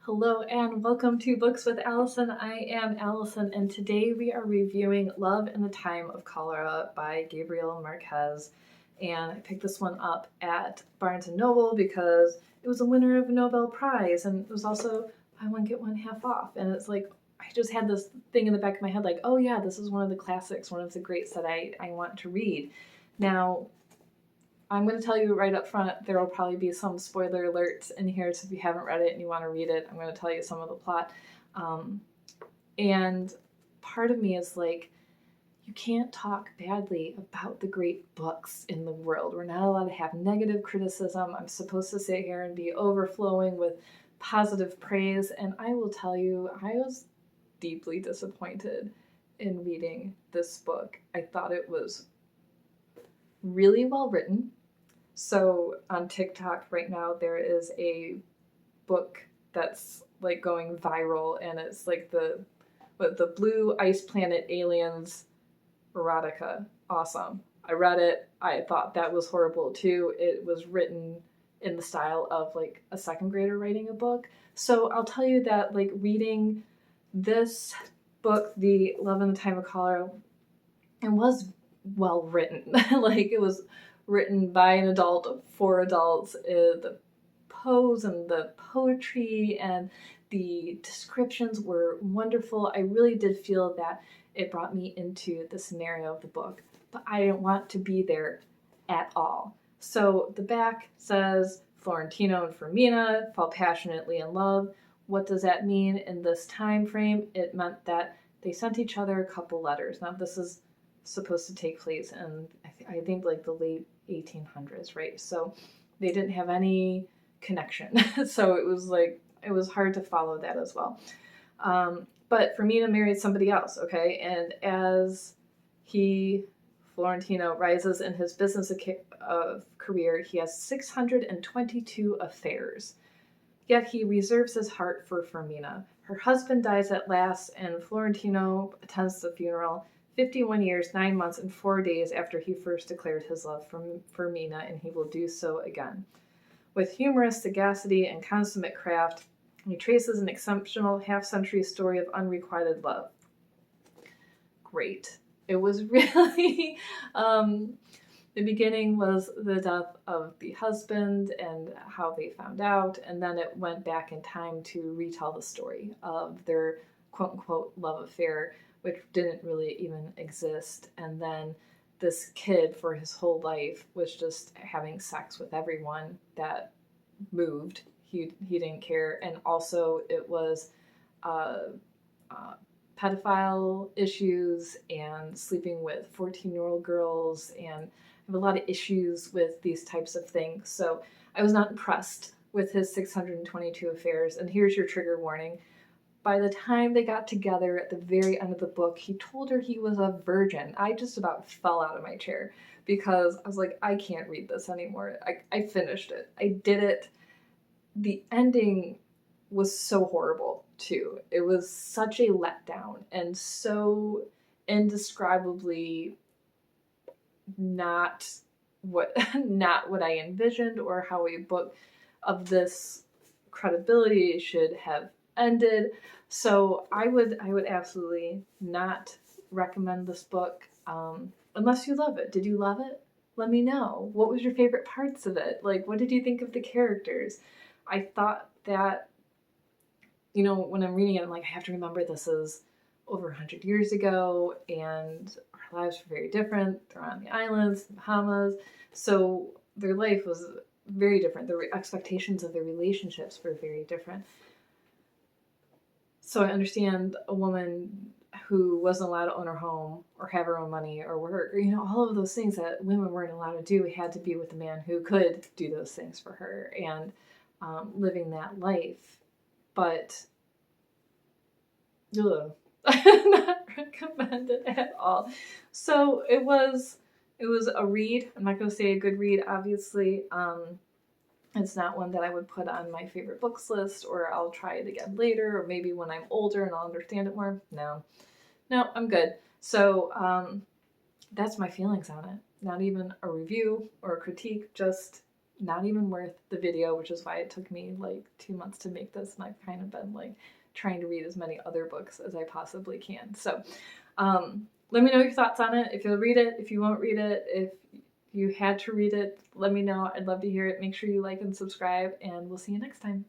Hello and welcome to Books with Alison. I am Alison, and today we are reviewing Love in the Time of Cholera by Gabriel Marquez. And I picked this one up at Barnes & Noble because it was a winner of a Nobel Prize, and it was also buy one get one half off. And it's like, I just had this thing in the back of my head like, oh yeah, this is one of the classics, one of the greats that I want to read. Now, I'm going to tell you right up front, there will probably be some spoiler alerts in here, so if you haven't read it and you want to read it, I'm going to tell you some of the plot. And part of me is like, you can't talk badly about the great books in the world. We're not allowed to have negative criticism. I'm supposed to sit here and be overflowing with positive praise, and I will tell you, I was deeply disappointed in reading this book. I thought it was really well written. So on TikTok right now, there is a book that's like going viral, and it's like the Blue Ice Planet Aliens erotica. Awesome. I read it. I thought that was horrible too. It was written in the style of like a second grader writing a book. So I'll tell you that like reading this book, The Love in the Time of Cholera, it was well written. Like it was written by an adult for adults. The prose and the poetry and the descriptions were wonderful. I really did feel that it brought me into the scenario of the book, but I didn't want to be there at all. So the back says Florentino and Fermina fall passionately in love. What does that mean in this time frame? It meant that they sent each other a couple letters. Now this is supposed to take place in I think like the late 1800s, right? So they didn't have any connection. So it was hard to follow that as well. But Fermina married somebody else, okay? And as Florentino, rises in his business career, he has 622 affairs. Yet he reserves his heart for Fermina. Her husband dies at last, and Florentino attends the funeral 51 years, 9 months, and 4 days after he first declared his love for Fermina, and he will do so again. With humorous sagacity and consummate craft, he traces an exceptional half-century story of unrequited love. Great. It was really... the beginning was the death of the husband and how they found out, and then it went back in time to retell the story of their quote-unquote love affair, which didn't really even exist. And then this kid for his whole life was just having sex with everyone that moved. He didn't care. And also it was pedophile issues and sleeping with 14-year-old girls, and I have a lot of issues with these types of things. So I was not impressed with his 622 affairs. And here's your trigger warning. By the time they got together at the very end of the book, he told her he was a virgin. I just about fell out of my chair because I was like, I can't read this anymore. I finished it. I did it. The ending was so horrible too. It was such a letdown and so indescribably not what I envisioned or how a book of this credibility should have ended. So I would absolutely not recommend this book unless you love it. Did you love it? Let me know. What was your favorite parts of it? Like, what did you think of the characters? I thought that, when I'm reading it, I'm like, I have to remember this is over 100 years ago, and our lives were very different. They're on the islands, the Bahamas, so their life was very different. The expectations of their relationships were very different. So I understand a woman who wasn't allowed to own her home or have her own money or work, or, all of those things that women weren't allowed to do. Had to be with a man who could do those things for her and living that life. But not recommend it at all. So it was a read. I'm not going to say a good read, obviously. It's not one that I would put on my favorite books list, or I'll try it again later, or maybe when I'm older and I'll understand it more. No, I'm good. So that's my feelings on it. Not even a review or a critique, just not even worth the video, which is why it took me like 2 months to make this, and I've kind of been like trying to read as many other books as I possibly can. So let me know your thoughts on it. If you'll read it, if you won't read it, if you had to read it, let me know. I'd love to hear it. Make sure you like and subscribe, and we'll see you next time.